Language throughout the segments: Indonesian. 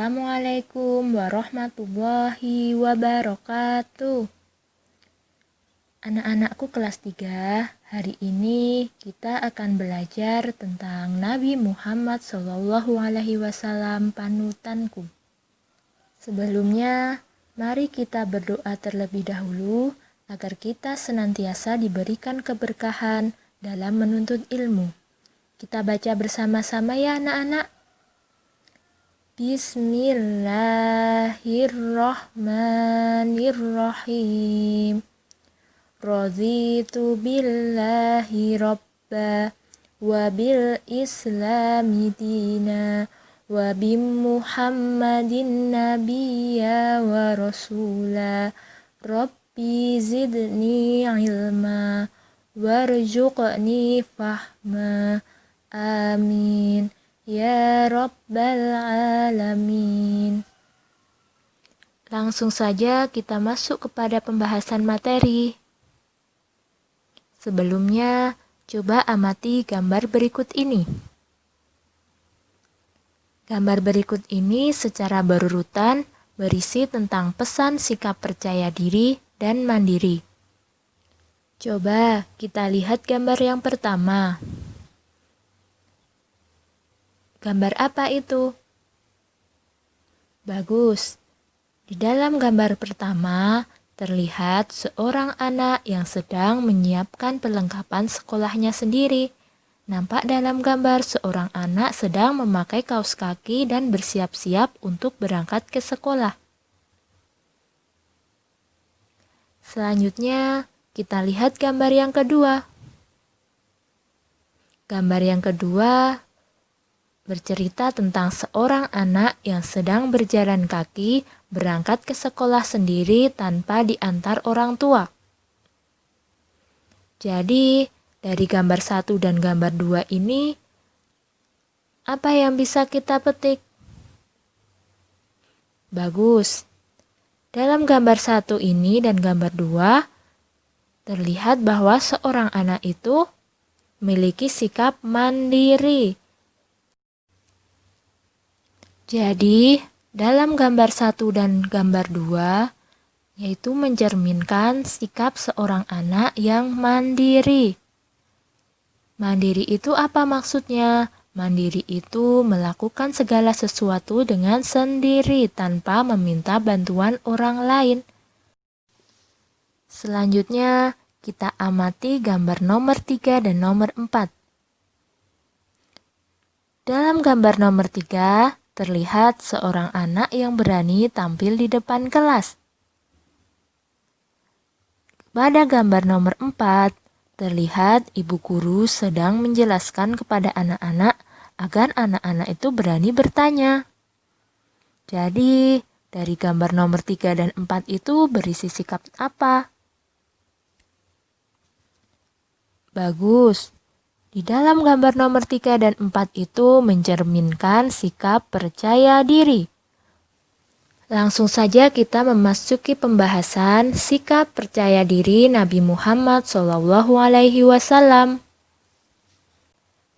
Assalamualaikum warahmatullahi wabarakatuh. Anak-anakku kelas 3, hari ini kita akan belajar tentang Nabi Muhammad SAW panutanku. Sebelumnya, mari kita berdoa terlebih dahulu agar kita senantiasa diberikan keberkahan dalam menuntut ilmu. Kita baca bersama-sama ya anak-anak. Bismillahirrahmanirrahim. Raditu billahi rabba wa bil islami dina wa bi muhammadin nabiyya wa rasula. Rabbi zidni ilma warzuqni fahma. Amin ya rabbal alamin. Langsung saja kita masuk kepada pembahasan materi. Sebelumnya, coba amati gambar berikut ini. Gambar berikut ini secara berurutan berisi tentang pesan sikap percaya diri dan mandiri. Coba kita lihat gambar yang pertama. Gambar apa itu? Bagus. Di dalam gambar pertama, terlihat seorang anak yang sedang menyiapkan perlengkapan sekolahnya sendiri. Nampak dalam gambar seorang anak sedang memakai kaos kaki dan bersiap-siap untuk berangkat ke sekolah. Selanjutnya, kita lihat gambar yang kedua. Gambar yang kedua bercerita tentang seorang anak yang sedang berjalan kaki berangkat ke sekolah sendiri tanpa diantar orang tua. Jadi, dari gambar 1 dan gambar 2 ini, apa yang bisa kita petik? Bagus. Dalam gambar 1 ini dan gambar 2, terlihat bahwa seorang anak itu memiliki sikap mandiri. Jadi, dalam gambar 1 dan gambar 2, yaitu mencerminkan sikap seorang anak yang mandiri. Mandiri itu apa maksudnya? Mandiri itu melakukan segala sesuatu dengan sendiri tanpa meminta bantuan orang lain. Selanjutnya, kita amati gambar nomor 3 dan nomor 4. Dalam gambar nomor 3, terlihat seorang anak yang berani tampil di depan kelas. Pada gambar nomor 4, terlihat ibu guru sedang menjelaskan kepada anak-anak agar anak-anak itu berani bertanya. Jadi, dari gambar nomor 3 dan 4 itu berisi sikap apa? Bagus. Di dalam gambar nomor 3 dan 4 itu mencerminkan sikap percaya diri. Langsung saja kita memasuki pembahasan sikap percaya diri Nabi Muhammad SAW.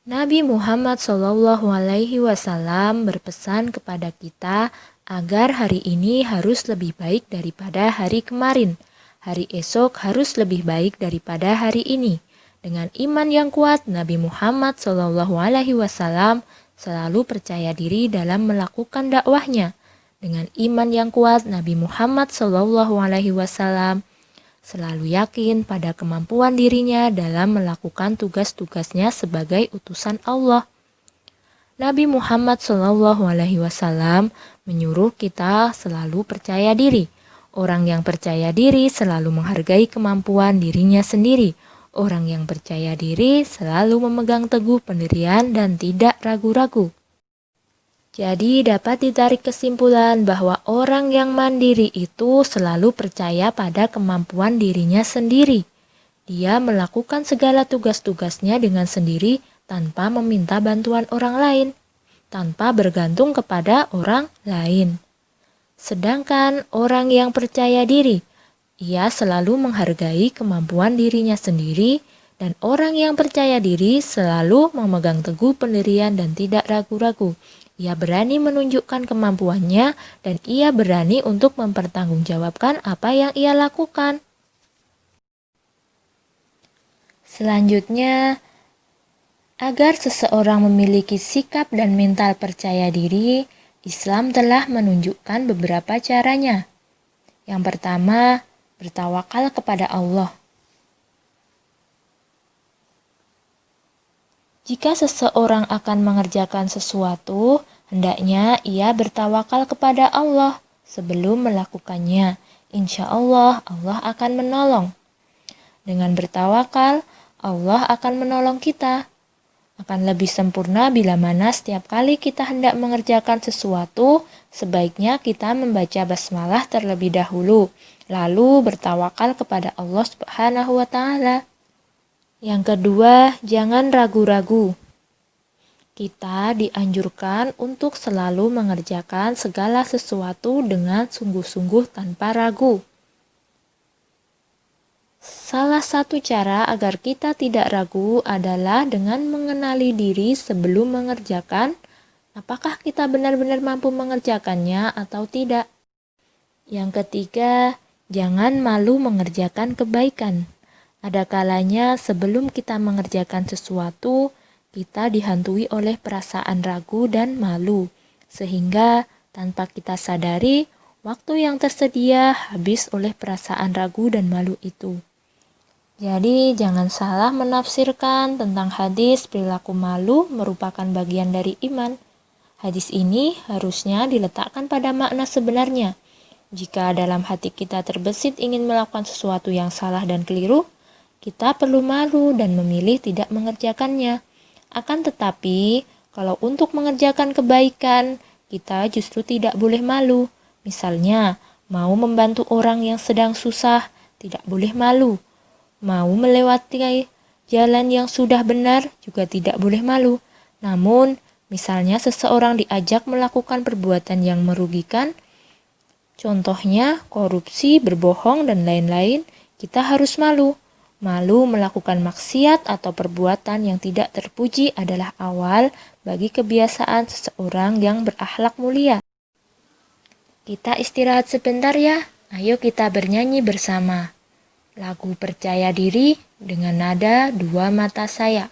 Nabi Muhammad SAW berpesan kepada kita agar hari ini harus lebih baik daripada hari kemarin. Hari esok harus lebih baik daripada hari ini. Dengan iman yang kuat, Nabi Muhammad SAW selalu percaya diri dalam melakukan dakwahnya. Dengan iman yang kuat, Nabi Muhammad SAW selalu yakin pada kemampuan dirinya dalam melakukan tugas-tugasnya sebagai utusan Allah. Nabi Muhammad SAW menyuruh kita selalu percaya diri. Orang yang percaya diri selalu menghargai kemampuan dirinya sendiri. Orang yang percaya diri selalu memegang teguh pendirian dan tidak ragu-ragu. Jadi dapat ditarik kesimpulan bahwa orang yang mandiri itu selalu percaya pada kemampuan dirinya sendiri. Dia melakukan segala tugas-tugasnya dengan sendiri tanpa meminta bantuan orang lain, tanpa bergantung kepada orang lain. Sedangkan orang yang percaya diri, ia selalu menghargai kemampuan dirinya sendiri, dan orang yang percaya diri selalu memegang teguh pendirian dan tidak ragu-ragu. Ia berani menunjukkan kemampuannya dan ia berani untuk mempertanggungjawabkan apa yang ia lakukan. Selanjutnya, agar seseorang memiliki sikap dan mental percaya diri, Islam telah menunjukkan beberapa caranya. Yang pertama, bertawakal kepada Allah. Jika seseorang akan mengerjakan sesuatu, hendaknya ia bertawakal kepada Allah sebelum melakukannya. Insya Allah, Allah akan menolong. Dengan bertawakal, Allah akan menolong kita. Akan lebih sempurna bila mana setiap kali kita hendak mengerjakan sesuatu, sebaiknya kita membaca basmalah terlebih dahulu, lalu bertawakal kepada Allah Subhanahu wa Ta'ala. Yang kedua, jangan ragu-ragu. Kita dianjurkan untuk selalu mengerjakan segala sesuatu dengan sungguh-sungguh tanpa ragu. Salah satu cara agar kita tidak ragu adalah dengan mengenali diri sebelum mengerjakan, apakah kita benar-benar mampu mengerjakannya atau tidak. Yang ketiga, jangan malu mengerjakan kebaikan. Ada kalanya sebelum kita mengerjakan sesuatu, kita dihantui oleh perasaan ragu dan malu, sehingga tanpa kita sadari, waktu yang tersedia habis oleh perasaan ragu dan malu itu. Jadi jangan salah menafsirkan tentang hadis perilaku malu merupakan bagian dari iman. Hadis ini harusnya diletakkan pada makna sebenarnya. Jika dalam hati kita terbesit ingin melakukan sesuatu yang salah dan keliru, kita perlu malu dan memilih tidak mengerjakannya. Akan tetapi, kalau untuk mengerjakan kebaikan, kita justru tidak boleh malu. Misalnya, mau membantu orang yang sedang susah, tidak boleh malu. Mau melewati jalan yang sudah benar, juga tidak boleh malu. Namun, misalnya seseorang diajak melakukan perbuatan yang merugikan, contohnya korupsi, berbohong, dan lain-lain, kita harus malu. Malu melakukan maksiat atau perbuatan yang tidak terpuji adalah awal bagi kebiasaan seseorang yang berakhlak mulia. Kita istirahat sebentar ya. Ayo kita bernyanyi bersama. Lagu Percaya Diri dengan nada Dua Mata Saya.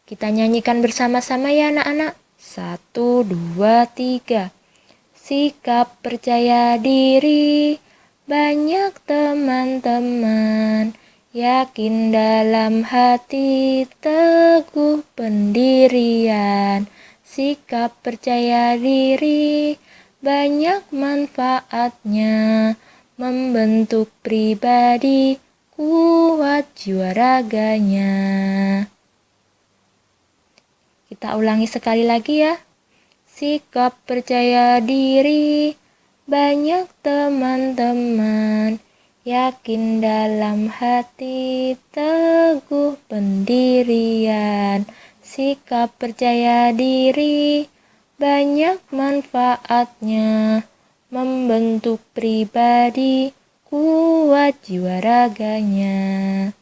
Kita nyanyikan bersama-sama ya anak-anak. 1, 2, 3. Sikap percaya diri, banyak teman-teman. Yakin dalam hati, teguh pendirian. Sikap percaya diri, banyak manfaatnya. Membentuk pribadi, kuat jiwa raganya. Kita ulangi sekali lagi ya. Sikap percaya diri, banyak teman-teman. Yakin dalam hati, teguh pendirian. Sikap percaya diri, banyak manfaatnya. Membentuk pribadi, kuat jiwa raganya.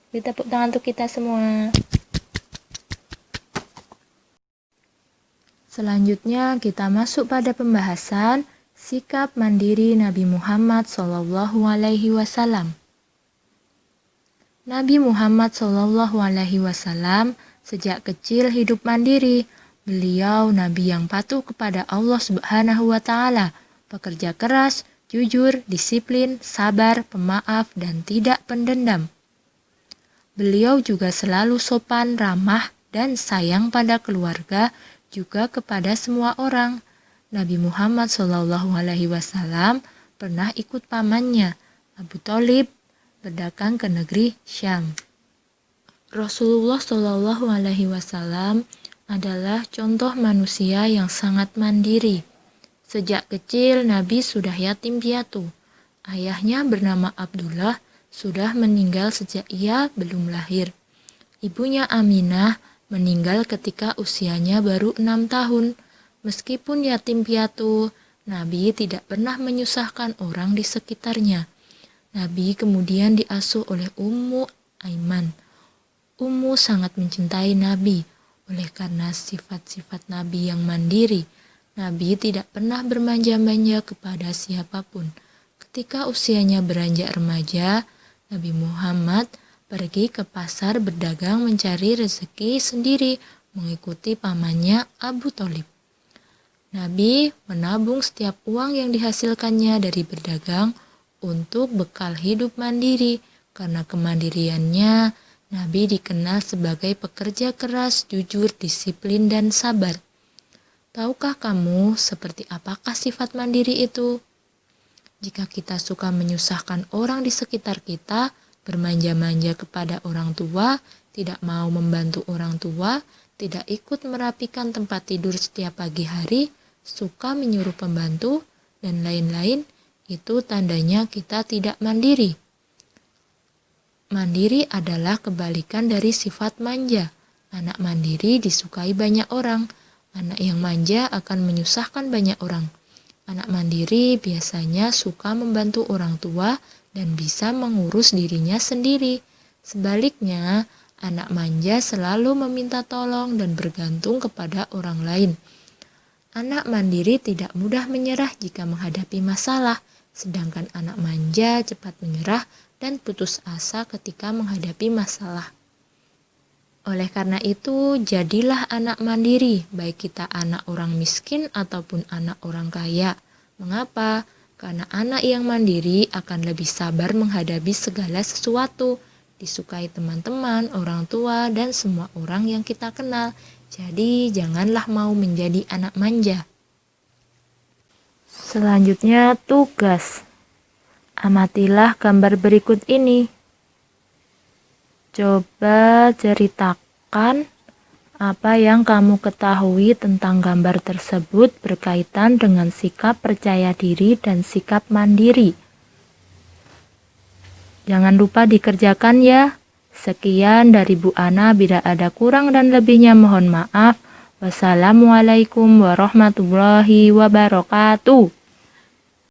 Beri tepuk tangan untuk kita semua. Selanjutnya kita masuk pada pembahasan sikap mandiri Nabi Muhammad SAW. Nabi Muhammad SAW sejak kecil hidup mandiri. Beliau Nabi yang patuh kepada Allah Subhanahu wa Ta'ala, pekerja keras, jujur, disiplin, sabar, pemaaf, dan tidak pendendam. Beliau juga selalu sopan, ramah, dan sayang pada keluarga, juga kepada semua orang. Nabi Muhammad SAW pernah ikut pamannya, Abu Thalib, berdagang ke negeri Syam. Rasulullah SAW adalah contoh manusia yang sangat mandiri. Sejak kecil Nabi sudah yatim piatu. Ayahnya bernama Abdullah sudah meninggal sejak ia belum lahir. Ibunya Aminah meninggal ketika usianya baru 6 tahun. Meskipun yatim piatu, Nabi tidak pernah menyusahkan orang di sekitarnya. Nabi kemudian diasuh oleh Ummu Aiman. Ummu sangat mencintai Nabi oleh karena sifat-sifat Nabi yang mandiri, Nabi tidak pernah bermanja-manja kepada siapapun. Ketika usianya beranjak remaja, Nabi Muhammad pergi ke pasar berdagang mencari rezeki sendiri mengikuti pamannya Abu Thalib. Nabi menabung setiap uang yang dihasilkannya dari berdagang untuk bekal hidup mandiri. Karena kemandiriannya, Nabi dikenal sebagai pekerja keras, jujur, disiplin, dan sabar. Tahukah kamu seperti apakah sifat mandiri itu? Jika kita suka menyusahkan orang di sekitar kita, bermanja-manja kepada orang tua, tidak mau membantu orang tua, tidak ikut merapikan tempat tidur setiap pagi hari, suka menyuruh pembantu, dan lain-lain, itu tandanya kita tidak mandiri. Mandiri adalah kebalikan dari sifat manja. Anak mandiri disukai banyak orang. Anak yang manja akan menyusahkan banyak orang. Anak mandiri biasanya suka membantu orang tua dan bisa mengurus dirinya sendiri. Sebaliknya, anak manja selalu meminta tolong dan bergantung kepada orang lain. Anak mandiri tidak mudah menyerah jika menghadapi masalah, sedangkan anak manja cepat menyerah dan putus asa ketika menghadapi masalah. Oleh karena itu, jadilah anak mandiri, baik kita anak orang miskin ataupun anak orang kaya. Mengapa? Karena anak yang mandiri akan lebih sabar menghadapi segala sesuatu, disukai teman-teman, orang tua, dan semua orang yang kita kenal. Jadi, janganlah mau menjadi anak manja. Selanjutnya, tugas. Amatilah gambar berikut ini. Coba ceritakan apa yang kamu ketahui tentang gambar tersebut berkaitan dengan sikap percaya diri dan sikap mandiri. Jangan lupa dikerjakan ya. Sekian dari Bu Ana, bila ada kurang dan lebihnya mohon maaf. Wassalamualaikum warahmatullahi wabarakatuh.